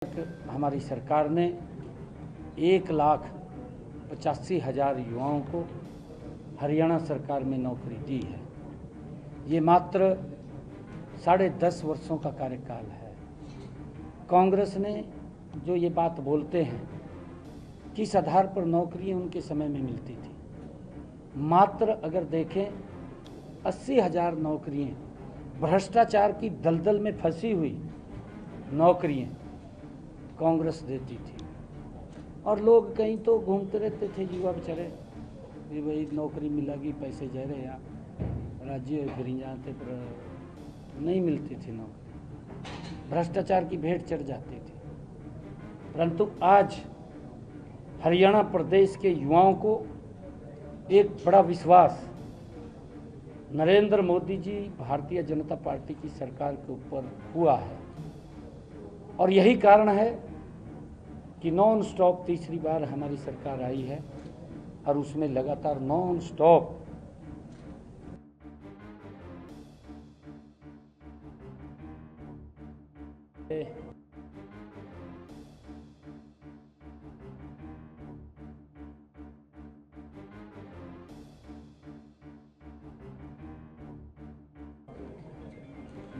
हमारी सरकार ने 1,85,000 युवाओं को हरियाणा सरकार में नौकरी दी है। ये मात्र 10.5 वर्षों का कार्यकाल है। कांग्रेस ने जो ये बात बोलते हैं किस आधार पर नौकरियां उनके समय में मिलती थी, मात्र अगर देखें 80,000 नौकरियां भ्रष्टाचार की दलदल में फंसी हुई नौकरियां कांग्रेस देती थी। और लोग कहीं तो घूमते रहते थे, युवा बेचारे भी भाई नौकरी मिलेगी, पैसे जा रहे यहाँ राज्य फिर जाते पर नहीं मिलती थी नौकरी, भ्रष्टाचार की भेंट चढ़ जाती थी। परंतु आज हरियाणा प्रदेश के युवाओं को एक बड़ा विश्वास नरेंद्र मोदी जी भारतीय जनता पार्टी की सरकार के ऊपर हुआ है। और यही कारण है कि नॉन स्टॉप तीसरी बार हमारी सरकार आई है और उसमें लगातार नॉन स्टॉप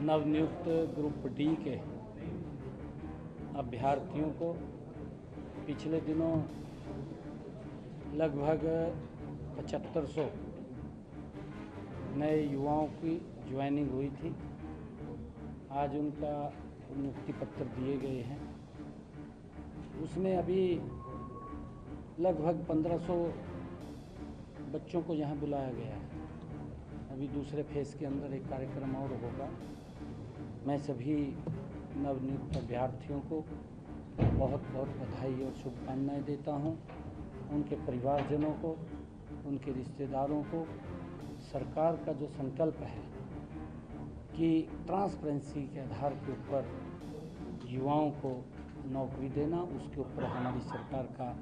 नवनियुक्त ग्रुप डी के अभ्यर्थियों को पिछले दिनों लगभग 7500 नए युवाओं की ज्वाइनिंग हुई थी। आज उनका नियुक्ति पत्र दिए गए हैं। उसमें अभी लगभग 1500 बच्चों को यहाँ बुलाया गया है। अभी दूसरे फेज़ के अंदर एक कार्यक्रम और होगा। मैं सभी नवनियुक्त अभ्यर्थियों को बहुत बहुत बधाई और शुभकामनाएं देता हूं। उनके परिवारजनों को, उनके रिश्तेदारों को सरकार का जो संकल्प है कि ट्रांसपेरेंसी के आधार के ऊपर युवाओं को नौकरी देना, उसके ऊपर हमारी सरकार का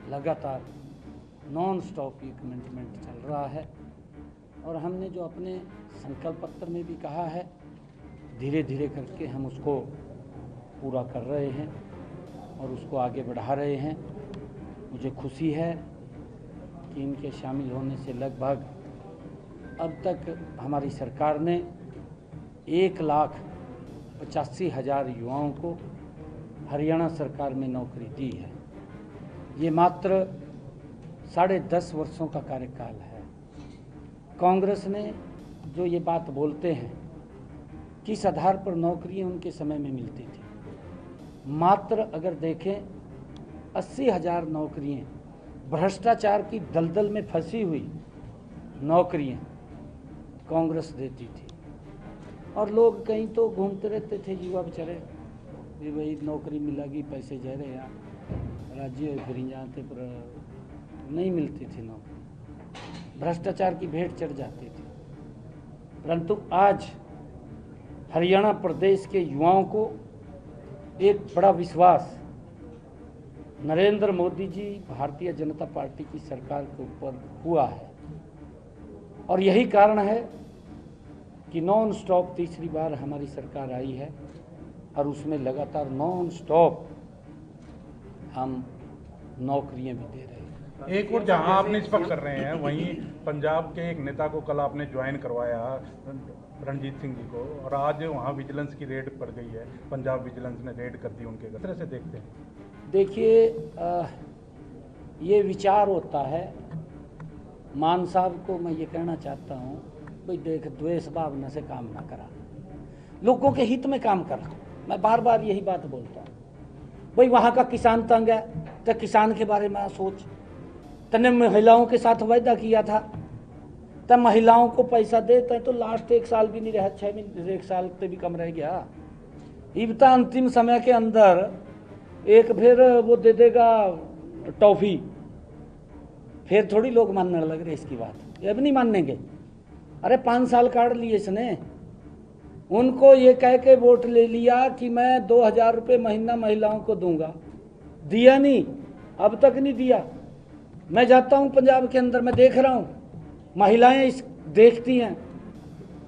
लगातार नॉन स्टॉप ये कमिटमेंट चल रहा है। और हमने जो अपने संकल्प पत्र में भी कहा है, धीरे धीरे करके हम उसको पूरा कर रहे हैं और उसको आगे बढ़ा रहे हैं। मुझे खुशी है कि इनके शामिल होने से लगभग अब तक हमारी सरकार ने 1,85,000 युवाओं को हरियाणा सरकार में नौकरी दी है। ये मात्र 10.5 वर्षों का कार्यकाल है। कांग्रेस ने जो ये बात बोलते हैं किस आधार पर नौकरियां उनके समय में मिलती थी, मात्र अगर देखें 80,000 नौकरियां भ्रष्टाचार की दलदल में फंसी हुई नौकरियां कांग्रेस देती थी। और लोग कहीं तो घूमते रहते थे, युवा बेचारे भी भाई नौकरी मिलेगी, पैसे जा रहे यहाँ राज्य फिर जाते पर नहीं मिलती थी नौकरी, भ्रष्टाचार की भेंट चढ़ जाती थी। परंतु आज हरियाणा प्रदेश के युवाओं को एक बड़ा विश्वास नरेंद्र मोदी जी भारतीय जनता पार्टी की सरकार के ऊपर हुआ है। और यही कारण है कि नॉन स्टॉप तीसरी बार हमारी सरकार आई है और उसमें लगातार नॉन स्टॉप हम नौकरियां भी दे रहे हैं। एक और जहां आप निष्पक्ष कर रहे हैं, वहीं पंजाब के एक नेता को कल आपने ज्वाइन करवाया, रणजीत सिंह जी को, और आज वहां विजिलेंस की रेड पड़ गई है। पंजाब विजिलेंस ने रेड कर दी उनके। किस तरह से देखते हैं? देखिए, ये विचार होता है। मान साहब को मैं ये कहना चाहता हूँ, भाई देख, द्वेष भावना से काम ना करा, लोगों के हित में काम करा। मैं बार बार यही बात बोलता हूँ। भाई वहाँ का किसान तंग है तो किसान के बारे में सोच। तने महिलाओं के साथ वायदा किया था, तब महिलाओं को पैसा देते तो लास्ट 1 साल भी नहीं रहा, 6 महीने 1 साल से भी कम रह गया। इबता अंतिम समय के अंदर एक फिर वो दे देगा टॉफी, फिर थोड़ी लोग मानने लग रहे इसकी बात। ये भी नहीं मानेंगे। अरे 5 साल काट लिए इसने। उनको ये कह के वोट ले लिया कि मैं 2,000 रुपये महीना महिलाओं को दूंगा, दिया नहीं, अब तक नहीं दिया। मैं जाता हूँ पंजाब के अंदर, मैं देख रहा हूँ महिलाएं इस देखती हैं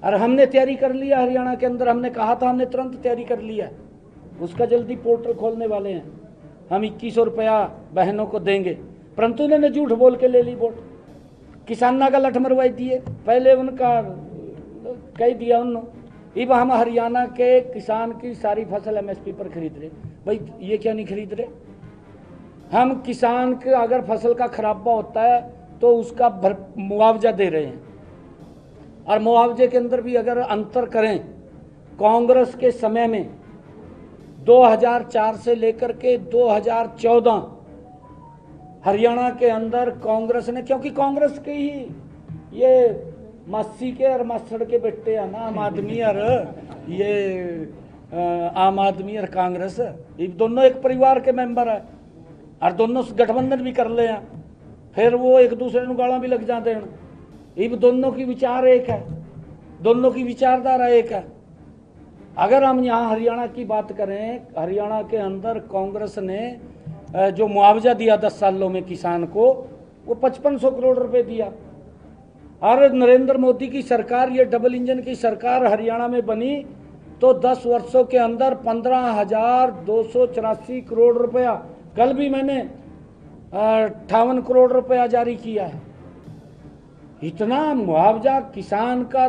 और हमने तैयारी कर लिया हरियाणा के अंदर, हमने कहा था, हमने तुरंत तैयारी कर लिया। उसका जल्दी पोर्टल खोलने वाले हैं। हम 2100 रुपया बहनों को देंगे, परंतु इन्होंने झूठ बोल के ले ली वोट। किसाना का लठ मरवाई दिए, पहले उनका कह दिया उन्होंने। अब हम हरियाणा के किसान की सारी फसल MSP पर खरीद रहे। भाई ये क्या नहीं खरीद रहे? हम किसान के अगर फसल का खराबा होता है तो उसका मुआवजा दे रहे हैं, और मुआवजे के अंदर भी अगर अंतर करें, कांग्रेस के समय में 2004 से लेकर के 2014 हरियाणा के अंदर कांग्रेस ने, क्योंकि कांग्रेस के ही ये मासी के और मास्टर के बेटे है ना, आम आदमी और ये आम आदमी और कांग्रेस, ये दोनों एक परिवार के मेंबर है और दोनों गठबंधन भी कर ले हैं, फिर वो एक दूसरे को गाला भी लग जाते हैं। ये दोनों की विचार एक है, दोनों की विचारधारा एक है। अगर हम यहाँ हरियाणा की बात करें, हरियाणा के अंदर कांग्रेस ने जो मुआवजा दिया 10 सालों में किसान को, वो 5500 करोड़ रुपए दिया। और नरेंद्र मोदी की सरकार, ये डबल इंजन की सरकार हरियाणा में बनी तो 10 वर्षों के अंदर 15,284 करोड़ रुपया, कल भी मैंने 58 करोड़ रुपया जारी किया है। इतना मुआवजा किसान का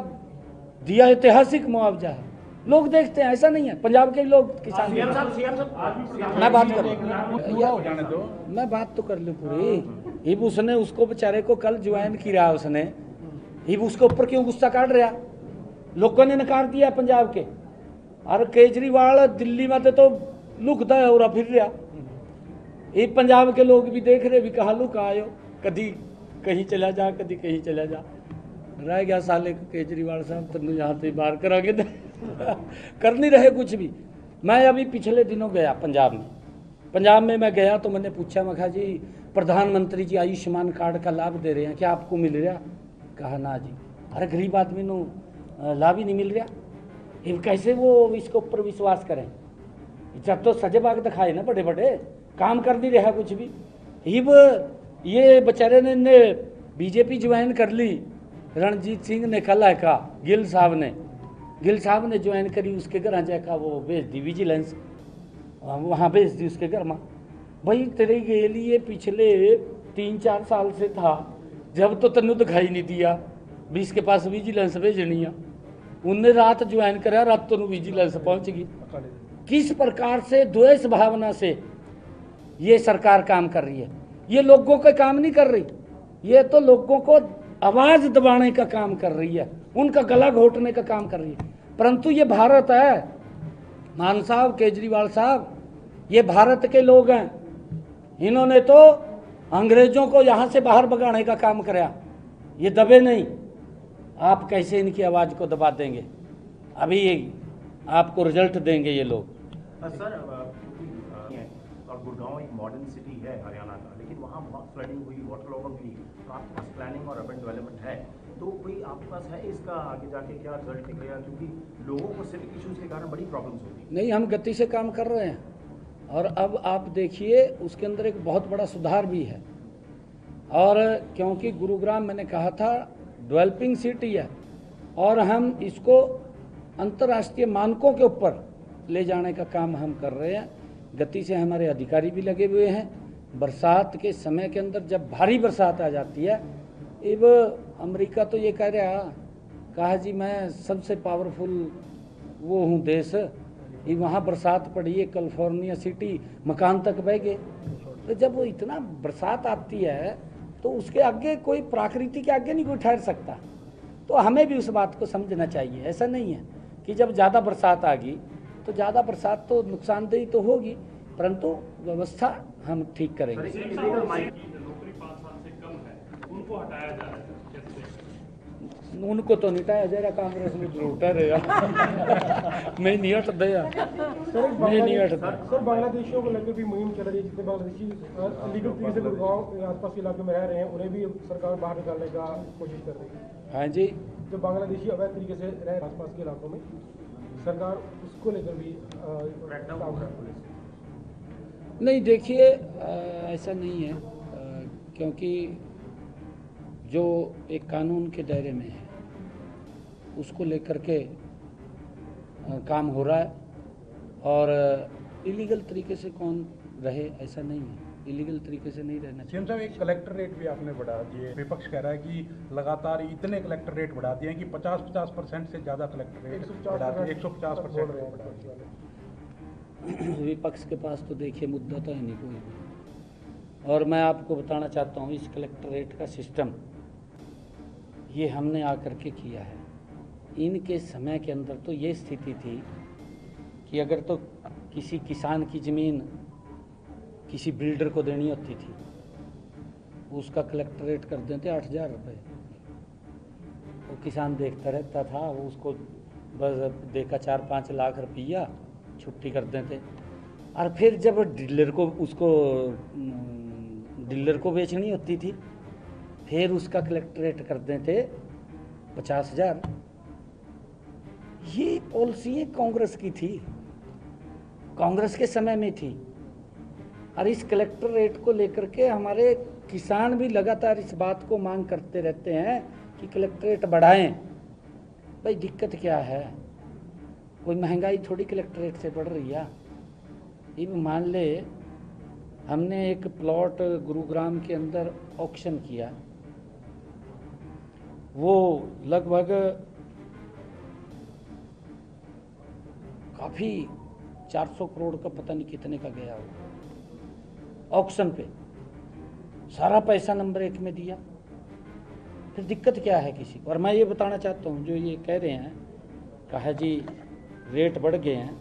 दिया, ऐतिहासिक मुआवजा है। लोग देखते हैं, ऐसा नहीं है। पंजाब के लोग किसान, मैं बात कर मैं बात तो कर लूँ पूरी। इब उसने उसको बेचारे को कल ज्वाइन किया, उसने इब उसके ऊपर क्यों गुस्सा काट रहा? लोगों ने नकार दिया पंजाब के, और केजरीवाल दिल्ली में तो लुकता है और फिर रहा। ये पंजाब के लोग भी देख रहे, भी कहा लुक आयो, कभी कहीं चला जा, कभी कहीं चला जा। रह गया साले केजरीवाल साहब, तेन यहाँ से बाहर करांगे कर नहीं रहे कुछ भी। मैं अभी पिछले दिनों गया पंजाब में मैं गया तो मैंने पूछा, मैं कहा जी प्रधानमंत्री जी आयुष्मान कार्ड का लाभ दे रहे हैं, क्या आपको मिल रहा? कहा ना जी। अरे गरीब आदमी को लाभ ही नहीं मिल रहा, ये कैसे वो इसके ऊपर विश्वास करें? जब तो सजे बाग दिखाए ना, बड़े बड़े काम कर नहीं रहा कुछ भी। ये बेचारे ने बीजेपी ज्वाइन कर ली, रणजीत सिंह ने कल है का, गिल साहब ने ज्वाइन करी, उसके घर जाकर वो भेज दी विजिलेंस, वहाँ भेज दी उसके घर में। भाई तेरे के लिए पिछले 3-4 साल से था, जब तो तेन दिखाई नहीं दिया भी इसके पास विजिलेंस भेजनी है। उनने रात ज्वाइन करा, रात तो विजिलेंस पहुँच गई। किस प्रकार से द्वेष भावना से ये सरकार काम कर रही है। ये लोगों का काम नहीं कर रही, ये तो लोगों को आवाज दबाने का काम कर रही है, उनका गला घोटने का काम कर रही है। परंतु ये भारत है, मान साहब, केजरीवाल साहब, ये भारत के लोग हैं। इन्होंने तो अंग्रेजों को यहाँ से बाहर भगाने का काम कराया, ये दबे नहीं। आप कैसे इनकी आवाज़ को दबा देंगे? अभी आपको रिजल्ट देंगे ये लोग। सर, और गुड़गांव एक मॉडर्न सिटी है हरियाणा का, लेकिन वहाँ बहुत फ्लडिंग हुई, वाटर लॉग हुई, तो आपके पास प्लानिंग और अर्बन डेवलपमेंट है, तो कोई आपके पास है इसका आगे जाके क्या रिजल्ट निकलेगा? क्योंकि लोगों को सिविक इश्यूज के कारण बड़ी प्रॉब्लम्स होती है। नहीं, हम गति से काम कर रहे हैं, और अब आप देखिए उसके अंदर एक बहुत बड़ा सुधार भी है। और क्योंकि गुरुग्राम मैंने कहा था डेवलपिंग सिटी है, और हम इसको अंतर्राष्ट्रीय मानकों के ऊपर ले जाने का काम हम कर रहे हैं। गति से हमारे अधिकारी भी लगे हुए हैं। बरसात के समय के अंदर जब भारी बरसात आ जाती है, अब अमेरिका तो ये कह रहा, कहा जी मैं सबसे पावरफुल वो हूँ देश, ये वहाँ बरसात पड़ी है, कैलिफोर्निया सिटी मकान तक बह गए। तो जब वो इतना बरसात आती है तो उसके आगे कोई प्रकृति के आगे नहीं कोई ठहर सकता। तो हमें भी उस बात को समझना चाहिए। ऐसा नहीं है कि जब ज़्यादा बरसात आ गई तो ज़्यादा बरसात तो नुकसानदेही तो होगी, परंतु व्यवस्था हम ठीक करेंगे। उनको तो नहीं हटाया जा रहा, कांग्रेस में जरूर हटा रहे मैं नहीं हट दिया, मैं नहीं हटता। सर, बांग्लादेशियों को लेकर भी मुहिम चल रही है, जितने बांग्लादेशी लीगल तरीके से गुड़गांव के आसपास के इलाके में रह रहे हैं, उन्हें भी सरकार बाहर निकालने का कोशिश कर रही है। हाँ जी, जो बांग्लादेशी अवैध तरीके से रह रहे आसपास के इलाकों में, सरकार उसको लेकर भी नहीं, देखिए ऐसा नहीं है, क्योंकि जो एक कानून के दायरे में है उसको लेकर के काम हो रहा है, और इलीगल तरीके से कौन रहे, ऐसा नहीं है, इलीगल तरीके से नहीं रहना चाहिए। सीएम साहब, एक कलेक्टर रेट भी आपने बढ़ा दिए। विपक्ष कह रहा है कि लगातार इतने कलेक्टर रेट बढ़ा दिए हैं कि 50% से ज़्यादा कलेक्टर रेट बढ़ा दिए, 150% बढ़ा दिए। विपक्ष के पास तो देखिए मुद्दा तो है नहीं कोई भी। और मैं आपको बताना चाहता हूँ, इस कलेक्टरेट का सिस्टम ये हमने आकर के किया है। इनके समय के अंदर तो ये स्थिति थी कि अगर तो किसी किसान की ज़मीन किसी बिल्डर को देनी होती थी, उसका कलेक्टरेट कर देते 8,000 रुपये। वो किसान देखता रहता था, वो उसको बस देखा 4-5 लाख रुपया छुट्टी कर देते। और फिर जब डीलर को बेचनी होती थी, फिर उसका कलेक्टरेट कर देते 50,000। ये पॉलिसी कांग्रेस की थी, कांग्रेस के समय में थी। और इस कलेक्टर रेट को लेकर के हमारे किसान भी लगातार इस बात को मांग करते रहते हैं कि कलेक्टरेट बढ़ाएं। भाई दिक्कत क्या है, कोई महंगाई थोड़ी कलेक्टरेट से बढ़ रही है। ये मान ले हमने एक प्लॉट गुरुग्राम के अंदर ऑक्शन किया, वो लगभग काफ़ी 400 करोड़ का पता नहीं कितने का गया हो ऑक्शन पे। सारा पैसा नंबर 1 में दिया। फिर दिक्कत क्या है किसी को। और मैं ये बताना चाहता हूँ, जो ये कह रहे हैं कहा जी रेट बढ़ गए हैं,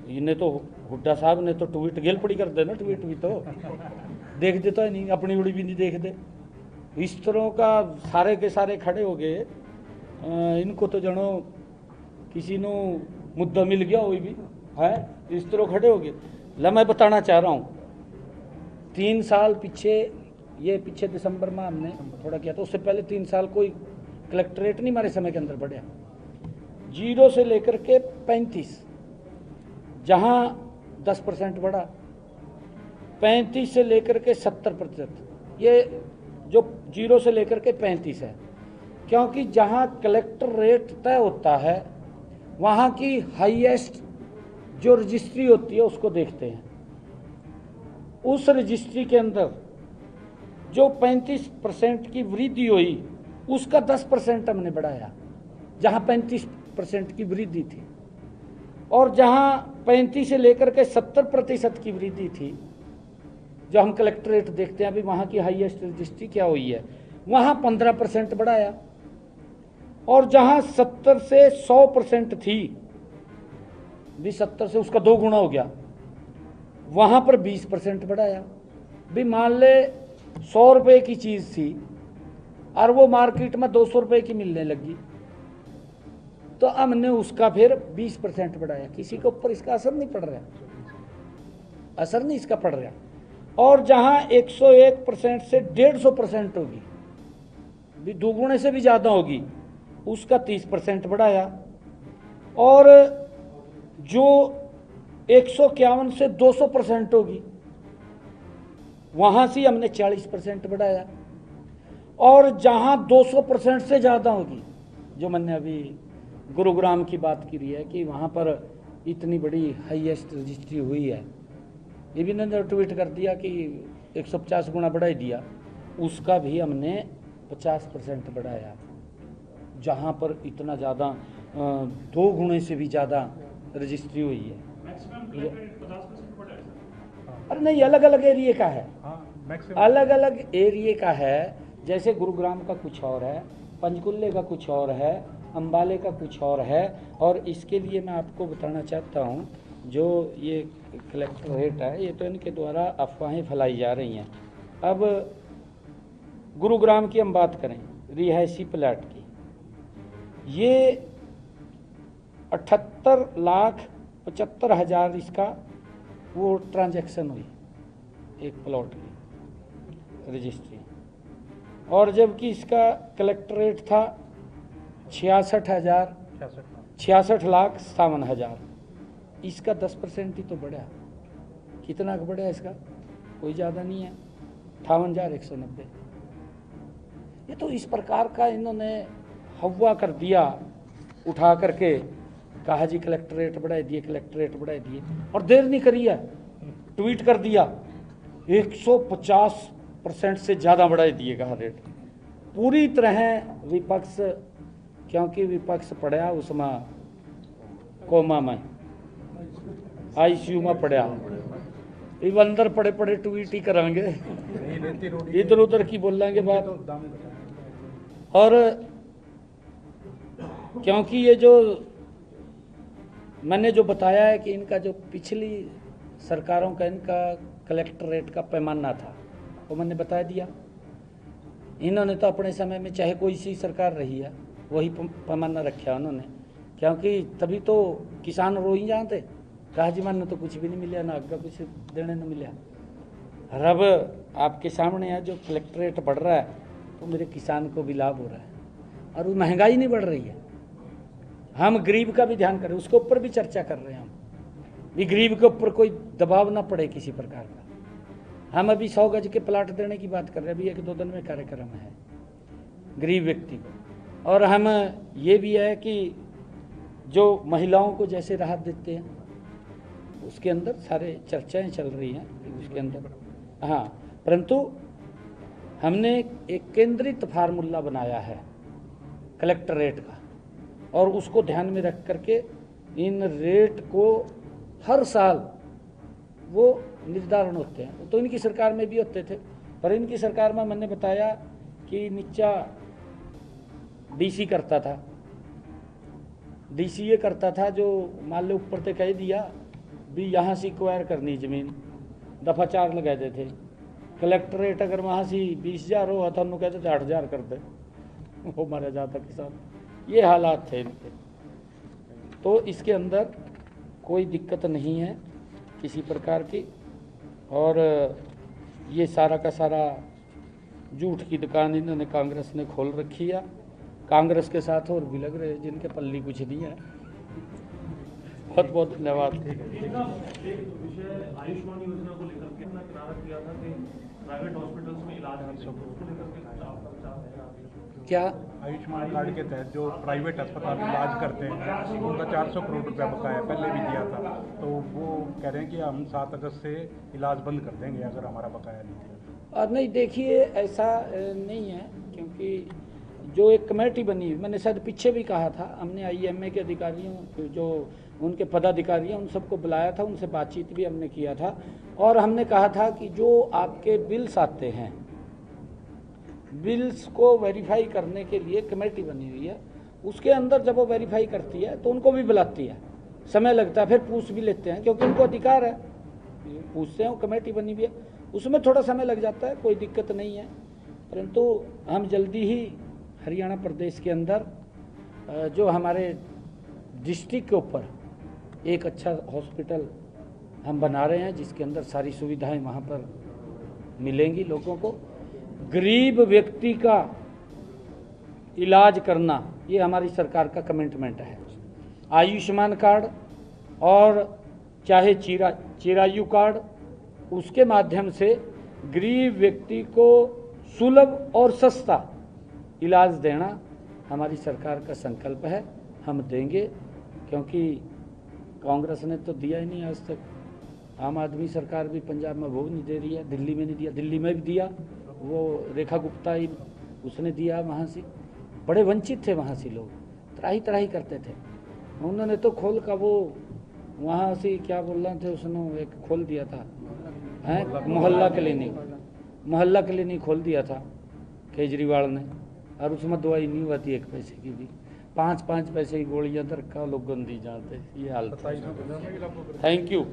इन्हें तो हुड्डा साहब ने तो ट्वीट गेल पड़ी कर देना, ट्वीट भी तो देख देता है नहीं, अपनी उड़ी भी नहीं देख दे। इस तरह का सारे के सारे खड़े हो गए, इनको तो जनो किसी ने मुद्दा मिल गया, वही भी है, इस तरह खड़े हो गए। ला मैं बताना चाह रहा हूँ, 3 साल पीछे, ये पीछे दिसंबर में हमने थोड़ा किया था, उससे पहले 3 साल कोई कलेक्टरेट नहीं हमारे समय के अंदर बढ़ा। 0 से लेकर के 35, जहाँ 10% बढ़ा, 35 से लेकर के 70%, ये जो 0 से लेकर के 35 है। क्योंकि जहाँ कलेक्टर रेट तय होता है, वहाँ की हाईएस्ट जो रजिस्ट्री होती है उसको देखते हैं। उस रजिस्ट्री के अंदर जो 35% की वृद्धि हुई, उसका 10% हमने बढ़ाया, जहाँ 35% की वृद्धि थी। और जहाँ 35 से लेकर के 70% की वृद्धि थी, जो हम कलेक्टरेट देखते हैं, अभी वहाँ की हाईएस्ट रजिस्ट्री क्या हुई है, वहाँ 15% बढ़ाया। और जहाँ 70 से 100% थी, भी 70 से उसका 2 गुना हो गया, वहाँ पर 20% बढ़ाया। भी मान ले 100 रुपये की चीज़ थी और वो मार्केट में 200 रुपये की मिलने लगी, तो हमने उसका फिर 20% बढ़ाया। किसी के ऊपर इसका असर नहीं पड़ रहा, असर नहीं इसका पड़ रहा। और जहाँ 101% से 150% होगी, भी 2 गुने से भी ज़्यादा होगी, उसका 30% बढ़ाया। और जो 151 से 200% होगी, वहाँ से हमने 40% बढ़ाया। और जहाँ 200% से ज़्यादा होगी, जो मैंने अभी गुरुग्राम की बात की रही है कि वहाँ पर इतनी बड़ी हाईएस्ट रजिस्ट्री हुई है, ये भी ने ट्वीट कर दिया कि 150 गुना बढ़ा दिया, उसका भी हमने 50% बढ़ाया। जहाँ पर इतना ज़्यादा 2 गुने से भी ज़्यादा रजिस्ट्री हुई है। अरे नहीं, अलग अलग एरिए का है, अलग अलग एरिए का है। जैसे गुरुग्राम का कुछ और है, पंचकुले का कुछ और है, अम्बाले का कुछ और है। और इसके लिए मैं आपको बताना चाहता हूँ, जो ये कलेक्टर रेट है, ये तो इनके द्वारा अफवाहें फैलाई जा रही हैं। अब गुरुग्राम की हम बात करें, रिहायशी प्लाट की, ये 78,75,000 इसका वो ट्रांजैक्शन हुई, एक प्लॉट की रजिस्ट्री। और जबकि इसका कलेक्टर रेट था 66,57,000, इसका 10% ही तो बढ़ा। कितना बढ़ा इसका, कोई ज़्यादा नहीं है, 58,190। ये तो इस प्रकार का इन्होंने हवा कर दिया उठा करके, कहा जी कलेक्ट्रेट बढ़ा दिए, कलेक्ट्रेट बढ़ा दिए, और देर नहीं करी है, ट्वीट कर दिया 150% से ज़्यादा बढ़ा दिए कहा रेट। पूरी तरह विपक्ष, क्योंकि विपक्ष पड़ा उसमें कोमा में, ICU में पड़ा, इव अंदर पड़े पड़े ट्वीट ही करांगे, इधर उधर की बोलेंगे बात। और क्योंकि ये जो मैंने जो बताया है कि इनका जो पिछली सरकारों का इनका कलेक्ट्रेट का पैमाना था वो मैंने बता दिया। इन्होंने तो अपने समय में चाहे कोई सी सरकार रही है वही पैमाना रखा उन्होंने, क्योंकि तभी तो किसान रो ही जाते, कहा जी मन तो कुछ भी नहीं मिला, ना आगे कुछ देने न मिला। और अब आपके सामने है जो कलेक्ट्रेट बढ़ रहा है तो मेरे किसान को भी लाभ हो रहा है, और वो महंगाई नहीं बढ़ रही है। हम गरीब का भी ध्यान करें, उसके ऊपर भी चर्चा कर रहे हैं हम भी, गरीब के ऊपर कोई दबाव ना पड़े किसी प्रकार का। हम अभी 100 गज के प्लाट देने की बात कर रहे हैं, अभी 1-2 दिन में कार्यक्रम है गरीब व्यक्ति को। और हम ये भी है कि जो महिलाओं को जैसे राहत देते हैं उसके अंदर सारे चर्चाएं चल रही हैं उसके अंदर, हाँ, परंतु हमने एक केंद्रित फार्मूला बनाया है कलेक्टर का, और उसको ध्यान में रख करके इन रेट को हर साल वो निर्धारण होते हैं। तो इनकी सरकार में भी होते थे, पर इनकी सरकार में मैंने बताया कि नीचा DC करता था, DC ये करता था जो मान लो ऊपर से कह दिया भी यहाँ से एक्वायर करनी ज़मीन, दफ़ा 4 लगा देते। कलेक्ट्रेट अगर वहाँ से 20,000 हो तो उन्होंने कहते थे 8,000 कर दे, वो मारा जाता किसान। ये हालात थे इनके। तो इसके अंदर कोई दिक्कत नहीं है किसी प्रकार की, और ये सारा का सारा झूठ की दुकान इन्होंने कांग्रेस ने खोल रखी है। कांग्रेस के साथ और भी लग रहे हैं जिनके पल्ली कुछ नहीं है। बहुत बहुत धन्यवाद। एक विषय आयुष्मान योजना को लेकर के अपना किनारा किया था कि प्राइवेट हॉस्पिटल्स में इलाज नहीं हो, उसको लेकर के आपका विचार है? क्या आयुष्मान कार्ड के तहत जो प्राइवेट अस्पताल में इलाज करते हैं उनका 400 करोड़ रुपया बकाया पहले भी दिया था, तो वो कह रहे हैं कि हम 7 अगस्त से इलाज बंद कर देंगे अगर हमारा बकाया नहीं दिया। और नहीं, देखिए ऐसा नहीं है, क्योंकि जो एक कमेटी बनी, मैंने शायद पीछे भी कहा था, हमने IMA के अधिकारियों जो उनके पदाधिकारी हैं उन सबको बुलाया था, उनसे बातचीत भी हमने किया था, और हमने कहा था कि जो आपके बिल्स आते हैं, बिल्स को वेरीफाई करने के लिए कमेटी बनी हुई है, उसके अंदर जब वो वेरीफाई करती है तो उनको भी बुलाती है, समय लगता है, फिर पूछ भी लेते हैं क्योंकि उनको अधिकार है, पूछते हैं। वो कमेटी बनी हुई है, उसमें थोड़ा समय लग जाता है, कोई दिक्कत नहीं है, परंतु हम जल्दी ही हरियाणा प्रदेश के अंदर जो हमारे डिस्ट्रिक्ट के ऊपर एक अच्छा हॉस्पिटल हम बना रहे हैं जिसके अंदर सारी सुविधाएं वहाँ पर मिलेंगी लोगों को। गरीब व्यक्ति का इलाज करना ये हमारी सरकार का कमिटमेंट है। आयुष्मान कार्ड और चाहे चिरायु कार्ड, उसके माध्यम से गरीब व्यक्ति को सुलभ और सस्ता इलाज देना हमारी सरकार का संकल्प है। हम देंगे, क्योंकि कांग्रेस ने तो दिया ही नहीं आज तक। आम आदमी सरकार भी पंजाब में वो नहीं दे रही है, दिल्ली में नहीं दिया, दिल्ली में भी दिया वो रेखा गुप्ता ही उसने दिया, वहाँ से बड़े वंचित थे, वहाँ से लोग त्राही त्राही करते थे। उन्होंने तो खोल का वो वहाँ से क्या बोल रहे थे, उसने एक खोल दिया था मोहल्ला क्लिनिक खोल दिया था केजरीवाल ने, और उसमें दवाई नहीं हुआ थी 1 पैसे की भी, 5-5 पैसे की गोलियां धक्का लोग दी जाते, ये हालत। Thank you.